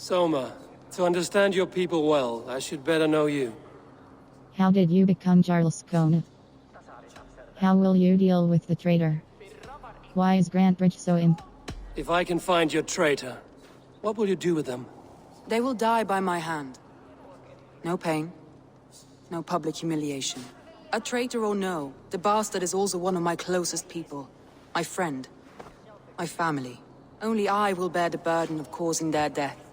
Soma, to understand your people well, I should better know you. How did you become Jarl Skona? How will you deal with the traitor? Why is Grantbridge so If I can find your traitor, what will you do with them? They will die by my hand. No pain. No public humiliation. A traitor or no, the bastard is also one of my closest people. My friend. My family. Only I will bear the burden of causing their death.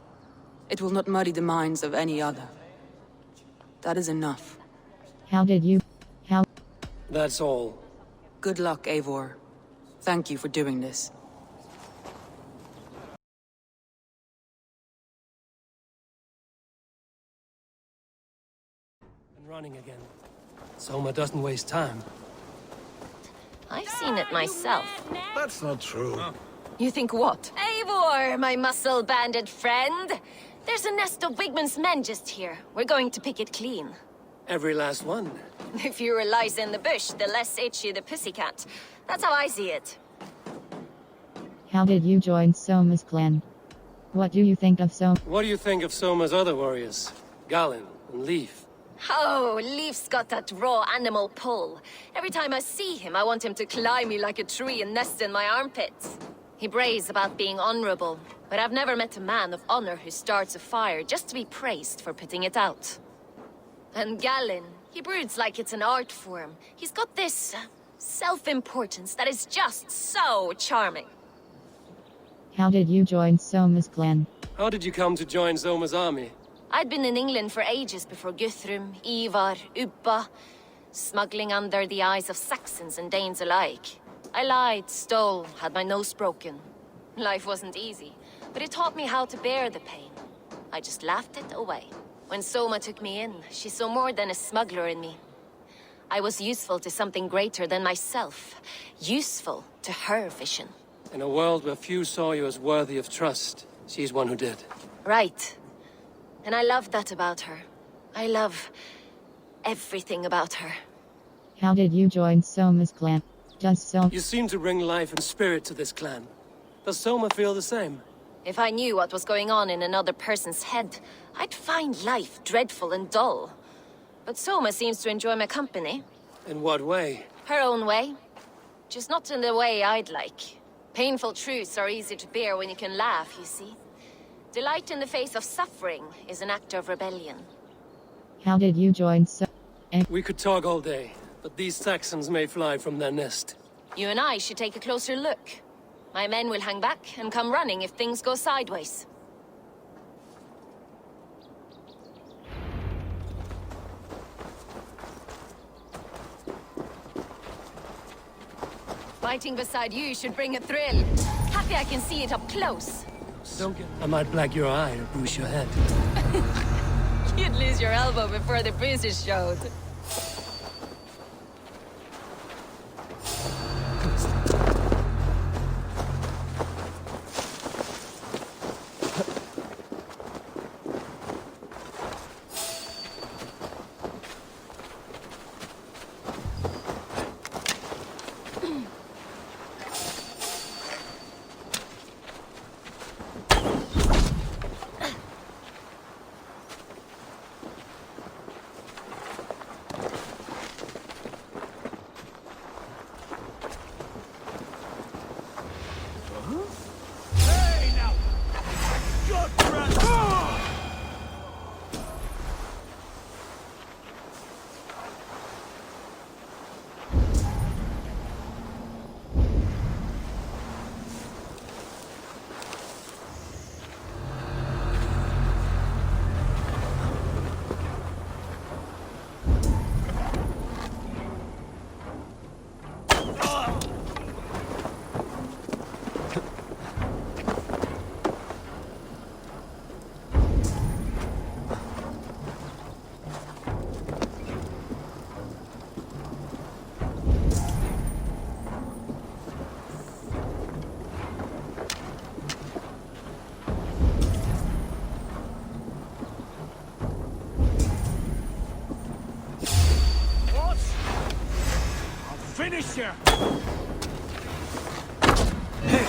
It will not muddy the minds of any other. That is enough. How did you... How... That's all. Good luck, Eivor. Thank you for doing this. And running again. Soma doesn't waste time. I've seen it myself. That's not true. You think what? Eivor, my muscle-banded friend! There's a nest of Wigman's men just here. We're going to pick it clean. Every last one. The fewer lies in the bush, the less itchy the pussycat. That's how I see it. How did you join Soma's clan? What do you think of Soma? What do you think of Soma's other warriors? Galin and Leaf? Oh, Leaf's got that raw animal pull. Every time I see him, I want him to climb me like a tree and nest in my armpits. He brays about being honorable, but I've never met a man of honor who starts a fire just to be praised for putting it out. And Galin, he broods like it's an art form. He's got this self-importance that is just so charming. How did you join Soma's clan? How did you come to join Soma's army? I'd been in England for ages before Guthrum, Ivar, Ubba, smuggling under the eyes of Saxons and Danes alike. I lied, stole, had my nose broken. Life wasn't easy, but it taught me how to bear the pain. I just laughed it away. When Soma took me in, she saw more than a smuggler in me. I was useful to something greater than myself. Useful to her vision. In a world where few saw you as worthy of trust, she's one who did. Right. And I love that about her. I love everything about her. How did you join Soma's clan? Does Soma... You seem to bring life and spirit to this clan. Does Soma feel the same? If I knew what was going on in another person's head, I'd find life dreadful and dull. But Soma seems to enjoy my company. In what way? Her own way. Just not in the way I'd like. Painful truths are easy to bear when you can laugh, you see. Delight in the face of suffering is an act of rebellion. How did you join We could talk all day, but these Saxons may fly from their nest. You and I should take a closer look. My men will hang back and come running if things go sideways. Fighting beside you should bring a thrill. Happy I can see it up close. Don't get... I might black your eye or bruise your head. You'd lose your elbow before the bruises showed. Finish here! Hey!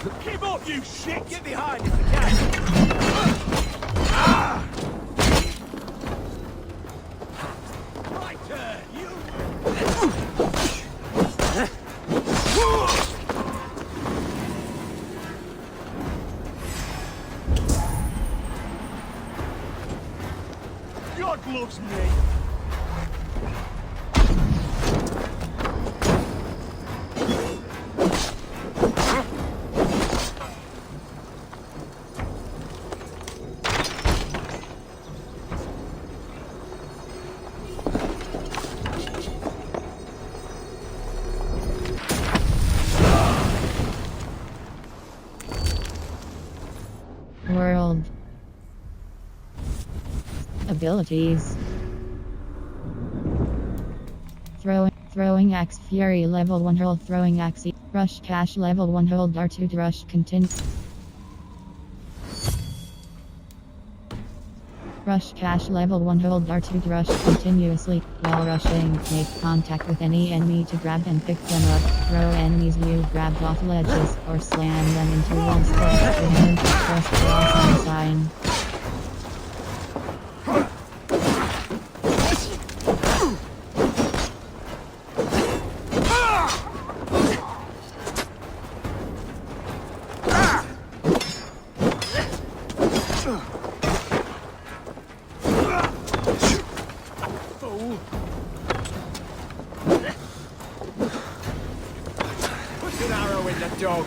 Keep up, you shit! Get behind if you can! My turn, you! God loves me! World. Abilities. Throwing axe fury level 1 hold throwing axe rush cash level 1 hold R2 to rush continue. Rush cash level 1 hold R2 to rush continuously. While rushing, make contact with any enemy to grab and pick them up. Throw enemies you grabbed off ledges or slam them into walls. Remember to press cross on sign. Put an arrow in the dog!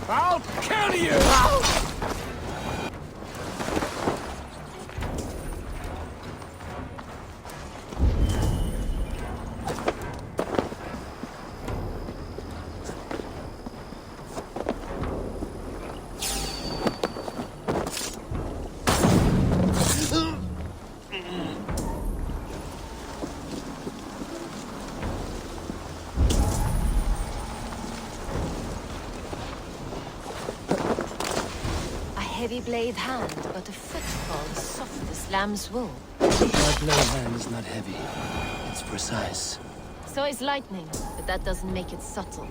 I'll kill you! Heavy blade hand, but a footfall soft as lamb's wool. My blade hand is not heavy. It's precise. So is lightning, but that doesn't make it subtle.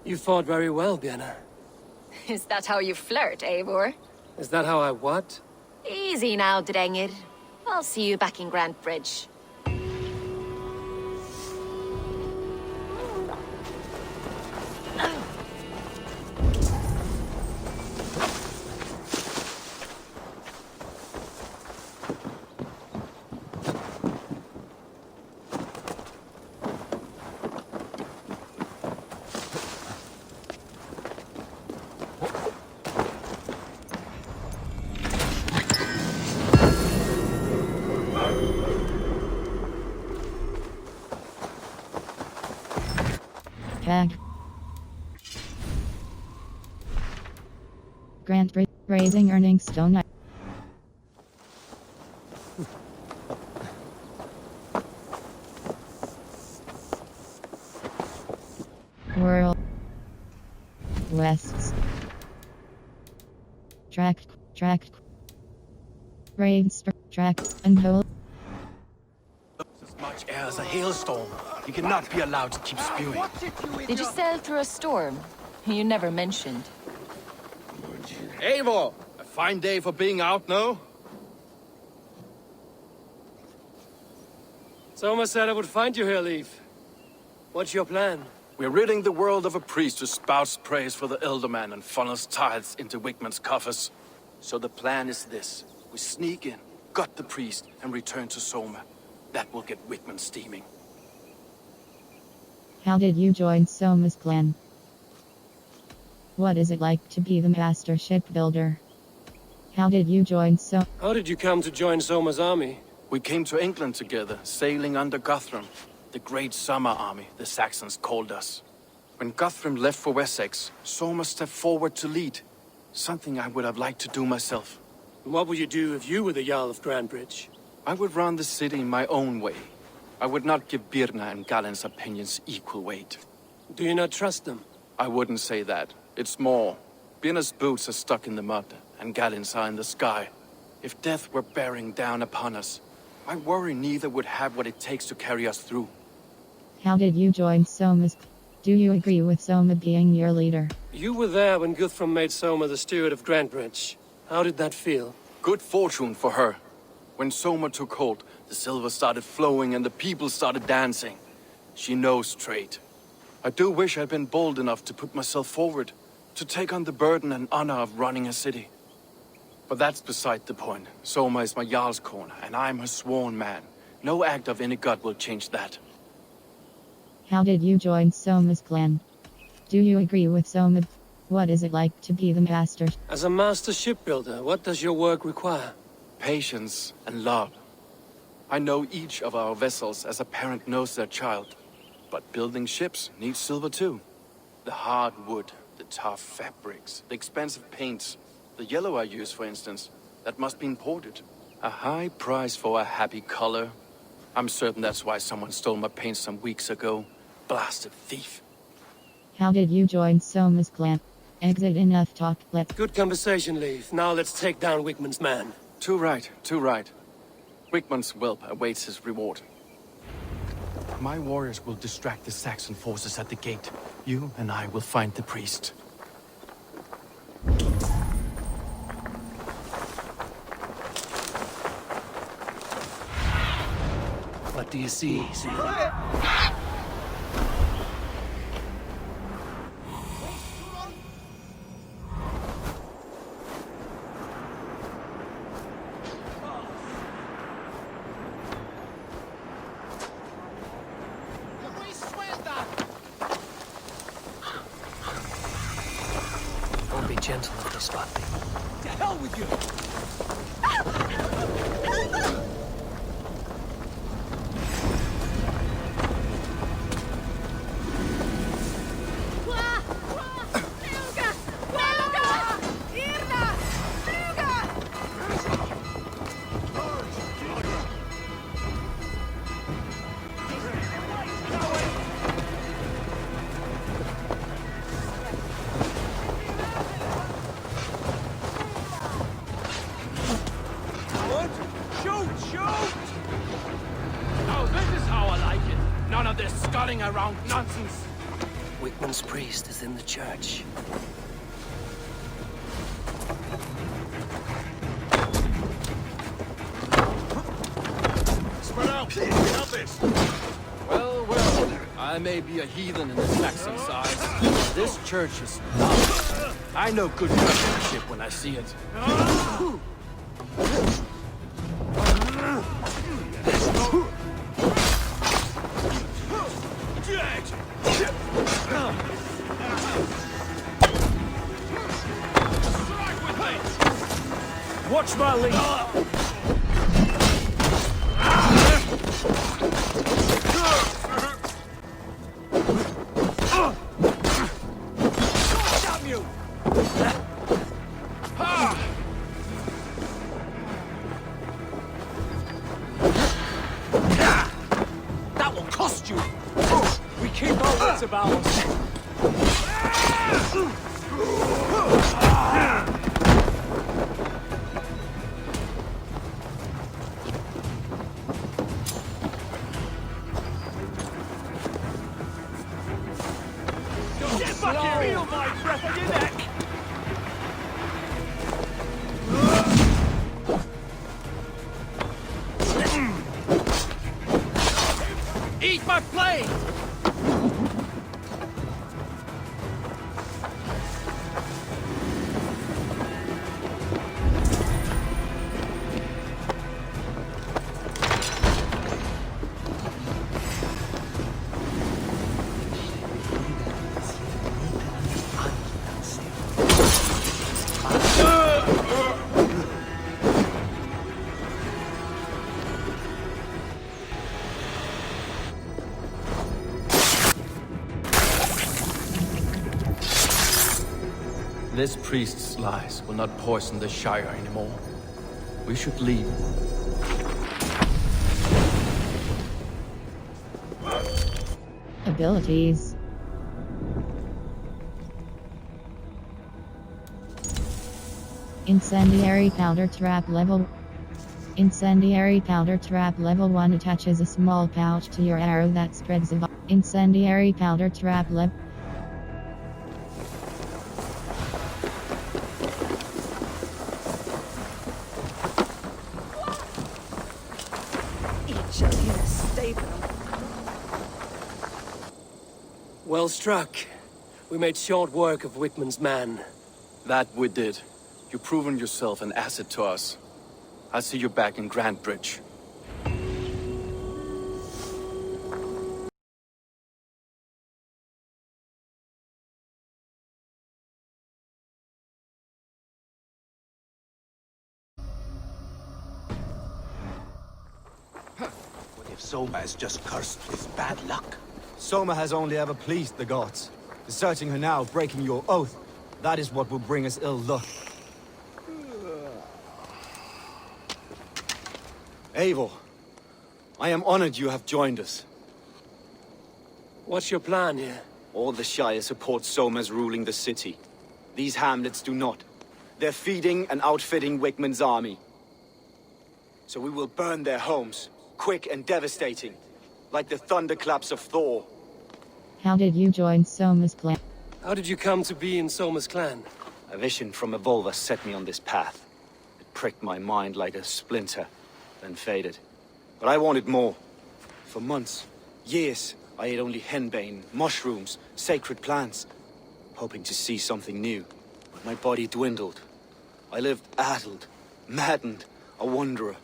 You fought very well, Vienna. Is that how you flirt, Eivor? Is that how I what? Easy now, Drengir. I'll see you back in Grand Bridge. Tag. Grand Bridge raising earning stone. World. West. Track. Rains. Track. And hold. As much air as a hailstorm. You cannot be allowed to keep spewing. Did you sail through a storm? You never mentioned. Eivor! A fine day for being out, no? Soma said I would find you here, Leaf. What's your plan? We're ridding the world of a priest who spouts praise for the Elderman and funnels tithes into Wigman's coffers. So the plan is this. We sneak in, gut the priest, and return to Soma. That will get Wickman steaming. How did you join Soma's clan? What is it like to be the master shipbuilder? How did you join How did you come to join Soma's army? We came to England together, sailing under Guthrum. The Great Summer Army, the Saxons called us. When Guthrum left for Wessex, Soma stepped forward to lead. Something I would have liked to do myself. What would you do if you were the Jarl of Grandbridge? I would run the city in my own way. I would not give Birna and Galen's opinions equal weight. Do you not trust them? I wouldn't say that. It's more. Birna's boots are stuck in the mud, and Galen's are in the sky. If death were bearing down upon us, I worry neither would have what it takes to carry us through. How did you join Soma's? Do you agree with Soma being your leader? You were there when Guthrum made Soma the steward of Grandbridge. How did that feel? Good fortune for her. When Soma took hold, the silver started flowing and the people started dancing. She knows trade. I do wish I'd been bold enough to put myself forward, to take on the burden and honor of running a city. But that's beside the point. Soma is my Jarl's corner, and I'm her sworn man. No act of any god will change that. How did you join Soma's clan? Do you agree with Soma? What is it like to be the master? As a master shipbuilder, what does your work require? Patience and love. I know each of our vessels as a parent knows their child. But building ships needs silver too. The hard wood, the tough fabrics, the expensive paints. The yellow I use, for instance, that must be imported. A high price for a happy color. I'm certain that's why someone stole my paint some weeks ago. Blasted thief. How did you join Soma's clan? Exit enough talk, let's... Good conversation, Leif. Now let's take down Wickman's man. Too right, too right. Wickman's whelp awaits his reward. My warriors will distract the Saxon forces at the gate. You and I will find the priest. What do you see? Don't be gentle if they spot me. To hell with you! Around nonsense. Wickman's priest is in the church. Spread out! Help this! Well, well, I may be a heathen in the Saxon size. This church is not. I know good craftsmanship when I see it. Watch my lead! Damn you! That will cost you! We keep our wits about us! Get back here! Feel my breath on your neck! Eat my blade! This priest's lies will not poison the Shire anymore. We should leave. Abilities. Incendiary powder trap level. Incendiary powder trap level 1 attaches a small pouch to your arrow that spreads a incendiary powder trap level. Each of you is stable. Well struck. We made short work of Wickman's man. That we did. You've proven yourself an asset to us. I'll see you back in Grand Bridge. What if Soma is just cursed with bad luck? Soma has only ever pleased the gods. Deserting her now, breaking your oath, that is what will bring us ill luck. Eivor, I am honored you have joined us. What's your plan here? All the Shire support Soma's ruling the city. These hamlets do not. They're feeding and outfitting Wickman's army. So we will burn their homes, quick and devastating, like the thunderclaps of Thor. How did you join Soma's clan? How did you come to be in Soma's clan? A vision from Evolva set me on this path. It pricked my mind like a splinter, then faded. But I wanted more. For months, years, I ate only henbane, mushrooms, sacred plants, hoping to see something new. But my body dwindled. I lived addled, maddened, a wanderer,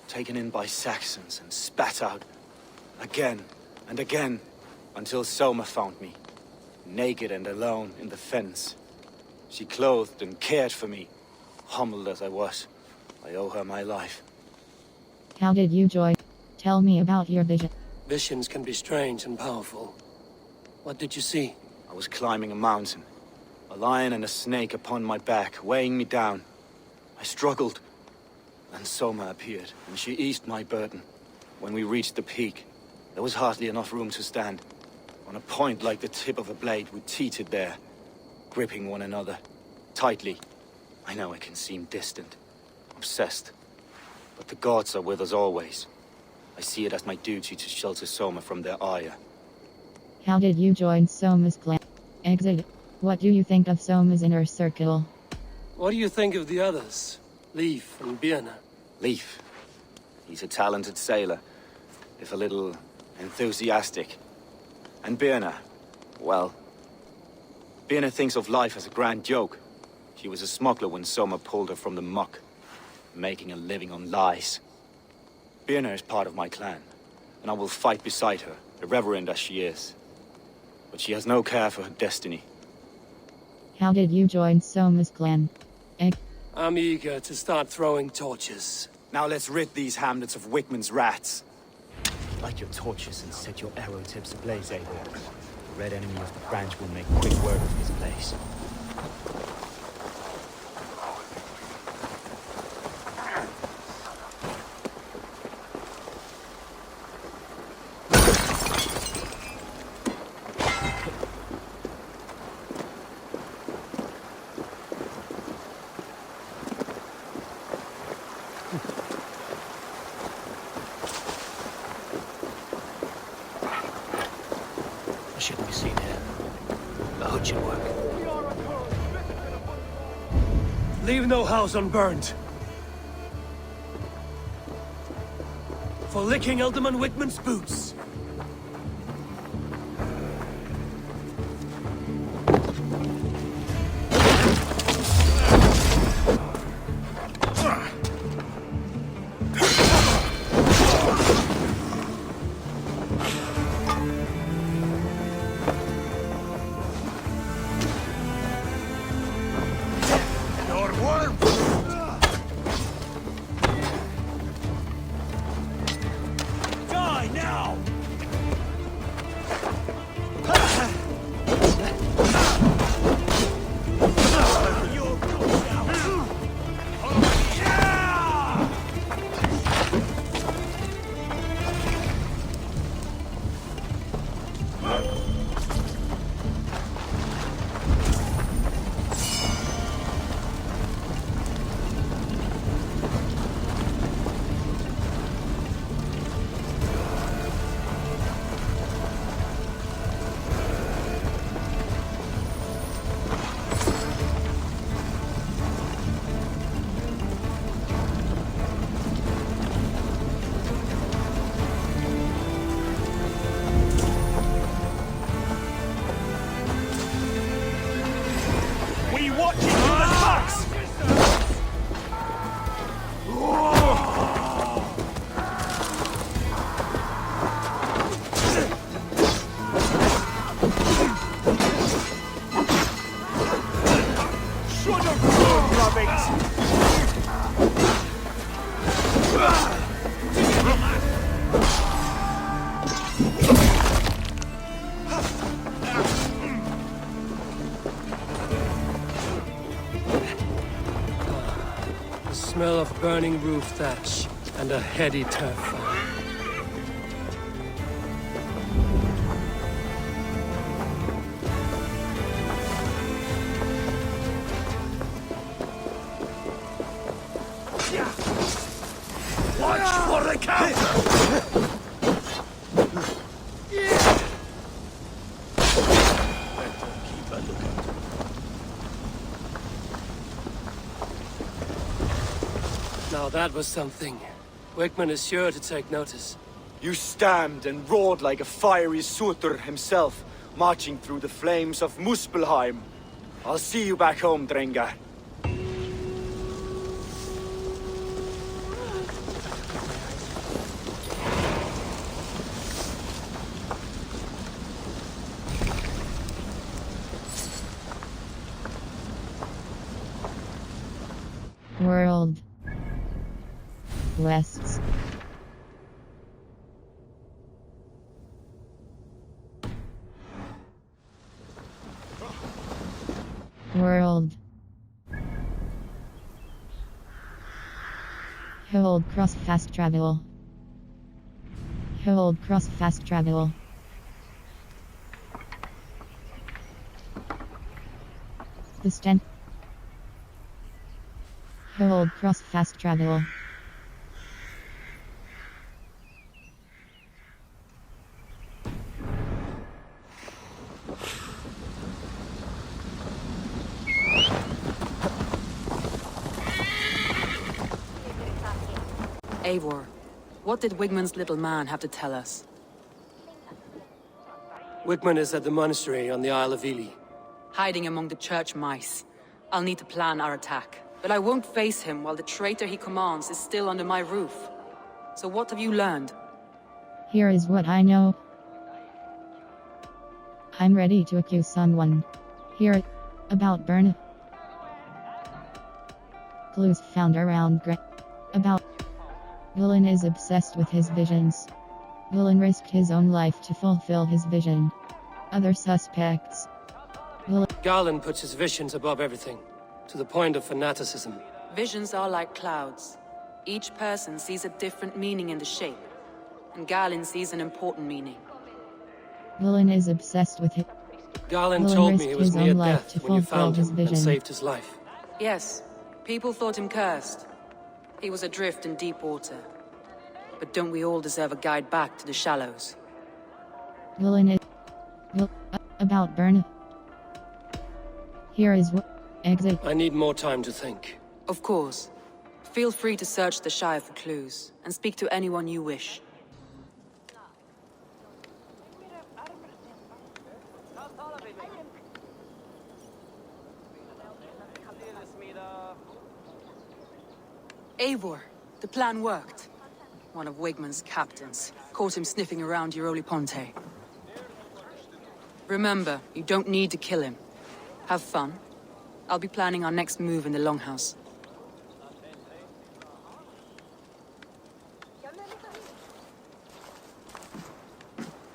taken in by Saxons and spat out again and again, until Soma found me, naked and alone in the fens. She clothed and cared for me, humbled as I was. I owe her my life. How did you join? Tell me about your vision. Visions can be strange and powerful. What did you see? I was climbing a mountain, a lion and a snake upon my back, weighing me down. I struggled. Then Soma appeared, and she eased my burden. When we reached the peak, there was hardly enough room to stand. On a point like the tip of a blade, we teetered there, gripping one another, tightly. I know I can seem distant, obsessed, but the gods are with us always. I see it as my duty to shelter Soma from their ire. How did you join Soma's clan? Exit. What do you think of Soma's inner circle? What do you think of the others? Leif and Birna? Leif. He's a talented sailor, if a little enthusiastic. And Birna, well, Birna thinks of life as a grand joke. She was a smuggler when Soma pulled her from the muck, making a living on lies. Birna is part of my clan, and I will fight beside her, irreverent as she is. But she has no care for her destiny. How did you join Soma's clan? I'm eager to start throwing torches. Now let's rid these hamlets of Wickman's rats. Light your torches and set your arrow tips ablaze, Eivor. The red enemy of the branch will make quick work of this place. I shouldn't be seen here. The hood should work. Leave no house unburned. For licking Alderman Wickman's boots. Die now! burning roof thatch, and a heady turf fire. Watch for the counter! Keep a lookout. Now that was something. Wickman is sure to take notice. You stamped and roared like a fiery Surtur himself, marching through the flames of Muspelheim. I'll see you back home, Drengar. World. Wests. World. Hold cross fast travel. Hold cross fast travel. The stand. Hold cross fast travel. Eivor, what did Wigmund's little man have to tell us? Wickman is at the monastery on the Isle of Ely. Hiding among the church mice. I'll need to plan our attack. But I won't face him while the traitor he commands is still under my roof. So what have you learned? Here is what I know. I'm ready to accuse someone. Here about Burn. Clues found around about Villain is obsessed with his visions. Villain risked his own life to fulfill his vision. Other suspects. Garland puts his visions above everything, to the point of fanaticism. Visions are like clouds. Each person sees a different meaning in the shape, and Galen sees an important meaning. Villain is obsessed with it. Garland Villain told me risked he was his near own life death to when you fulfill found his him vision. and saved his life. Yes, people thought him cursed. He was adrift in deep water. But don't we all deserve a guide back to the shallows? Villain is about Burn. Here is what exit. I need more time to think. Of course. Feel free to search the Shire for clues, and speak to anyone you wish. Eivor, the plan worked. One of Wigmund's captains caught him sniffing around Euroli Ponte. Remember, you don't need to kill him. Have fun. I'll be planning our next move in the Longhouse.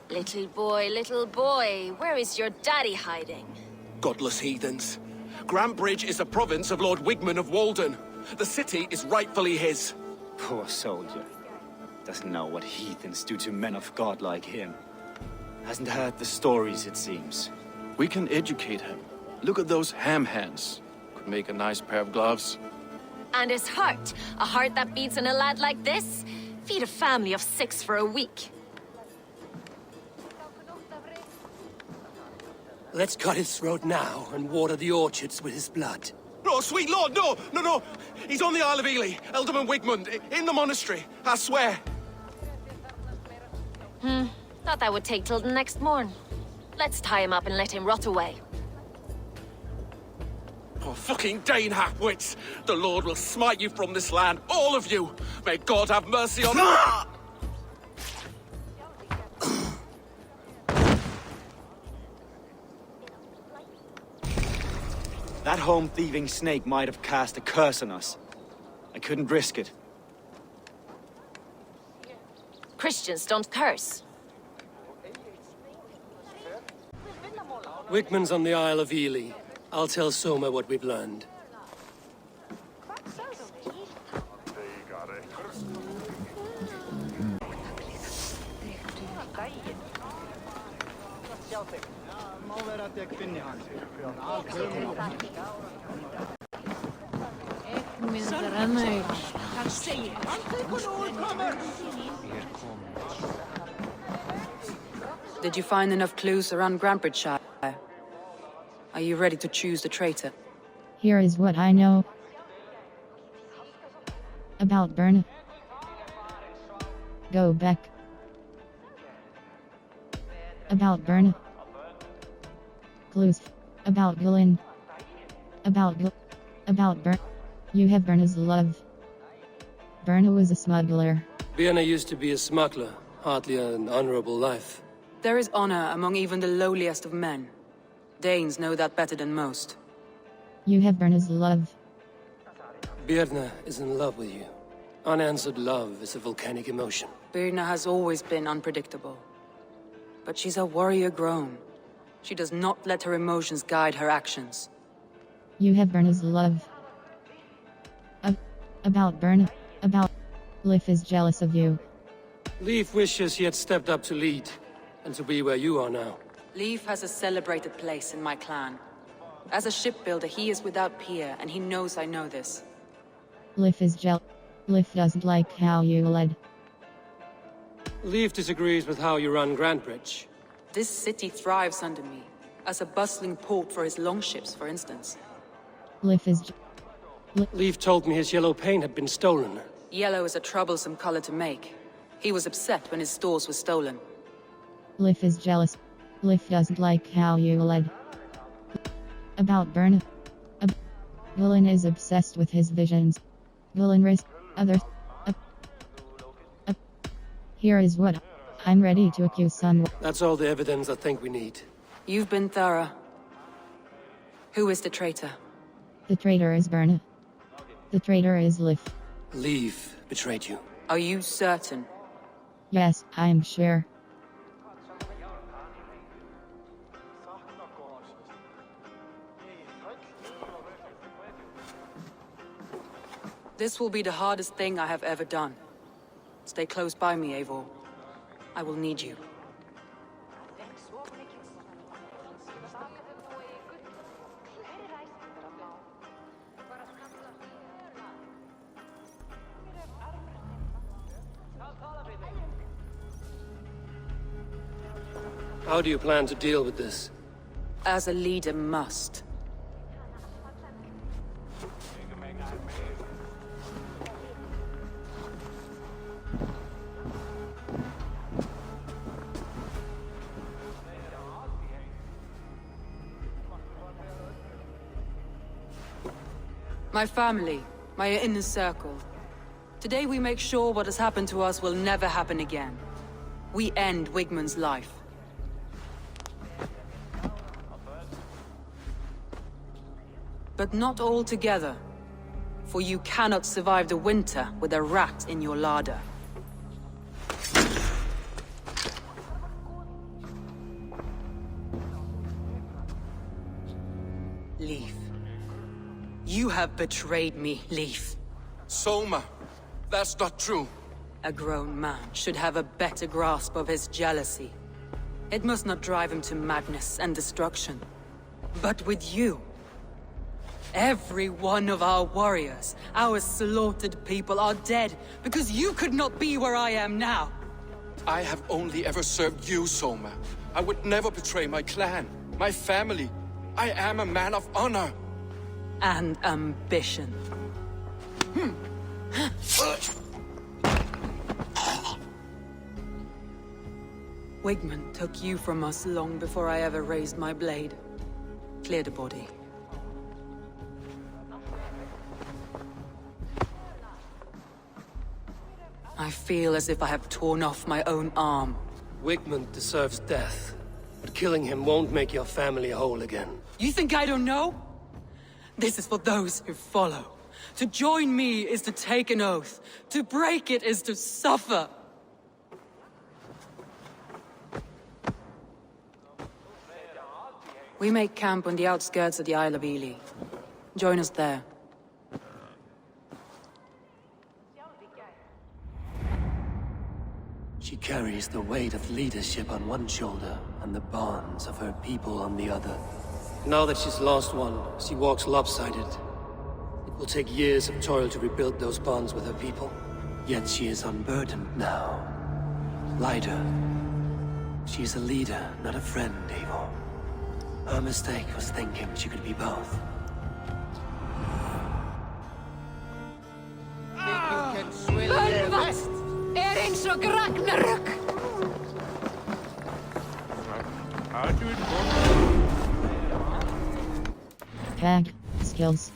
Little boy, where is your daddy hiding? Godless heathens. Grantbridge is a province of Lord Wigmund of Walden. The city is rightfully his. Poor soldier. Doesn't know what heathens do to men of God like him. Hasn't heard the stories, it seems. We can educate him. Look at those ham hands. Could make a nice pair of gloves. And his heart, a heart that beats in a lad like this? Feed a family of 6 for a week. Let's cut his throat now and water the orchards with his blood. No, sweet lord, no, no, no. He's on the Isle of Ely, Ealdorman Wigmund, in the monastery, I swear. Thought that would take till the next morn. Let's tie him up and let him rot away. Oh, fucking Dane halfwits! The Lord will smite you from this land, all of you! May God have mercy on... That home-thieving snake might have cast a curse on us. I couldn't risk it. Christians don't curse. Wickman's on the Isle of Ely. I'll tell Soma what we've learned. Did you find enough clues around Grantbridgeshire? Are you ready to choose the traitor? Here is what I know about Berna. Go back. About Berna. Clues. About Gulin. About Berna. You have Berna's love. Berna was a smuggler. Vienna used to be a smuggler, hardly an honorable life. There is honor among even the lowliest of men. Danes know that better than most. You have Berna's love. Birna is in love with you. Unanswered love is a volcanic emotion. Birna has always been unpredictable. But she's a warrior grown. She does not let her emotions guide her actions. You have Berna's love. About Berna. About... Lif is jealous of you. Leif wishes he had stepped up to lead, and to be where you are now. Leif has a celebrated place in my clan. As a shipbuilder, he is without peer, and he knows I know this. Lif is Lif doesn't like how you led. Leif disagrees with how you run Grantbridge. This city thrives under me, as a bustling port for his longships, for instance. Lif is Leif told me his yellow paint had been stolen. Yellow is a troublesome color to make. He was upset when his stores were stolen. Lif is jealous. Lif doesn't like how you led. About Berna. Gulin is obsessed with his visions. Gulin risks others. Here is what I'm ready to accuse someone. That's all the evidence I think we need. You've been thorough. Who is the traitor? The traitor is Berna. The traitor is Lif. Leif betrayed you. Are you certain? Yes, I'm sure. This will be the hardest thing I have ever done. Stay close by me, Eivor. I will need you. How do you plan to deal with this? As a leader must. My family, my inner circle. Today we make sure what has happened to us will never happen again. We end Wigmund's life. But not all together. For you cannot survive the winter with a rat in your larder. Leif. You have betrayed me, Leif. Soma, that's not true. A grown man should have a better grasp of his jealousy. It must not drive him to madness and destruction. But with you, every one of our warriors, our slaughtered people are dead because you could not be where I am now. I have only ever served you, Soma. I would never betray my clan, my family. I am a man of honor. And ambition. Wigmund took you from us long before I ever raised my blade. Clear the body. I feel as if I have torn off my own arm. Wigmund deserves death, but killing him won't make your family whole again. You think I don't know? This is for those who follow. To join me is to take an oath. To break it is to suffer. We make camp on the outskirts of the Isle of Ely. Join us there. She carries the weight of leadership on one shoulder and the bonds of her people on the other. Now that she's lost one, she walks lopsided. It will take years of toil to rebuild those bonds with her people. Yet she is unburdened now. Lighter. She is a leader, not a friend, Eivor. Her mistake was thinking she could be both. Örvast er eins og Ragnarök! Tag. Skills.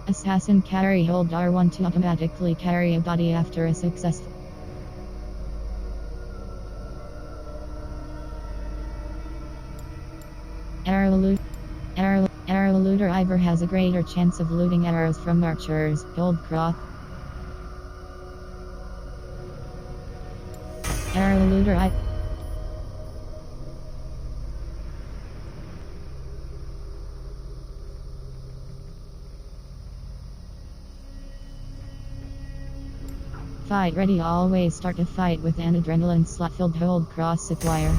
Assassin carry, hold R1 to automatically carry a body after a successful Arrow looter Ivor has a greater chance of looting arrows from archers. Gold cross. Arrow looter Fight ready. Always start a fight with an adrenaline slot filled hold cross acquire.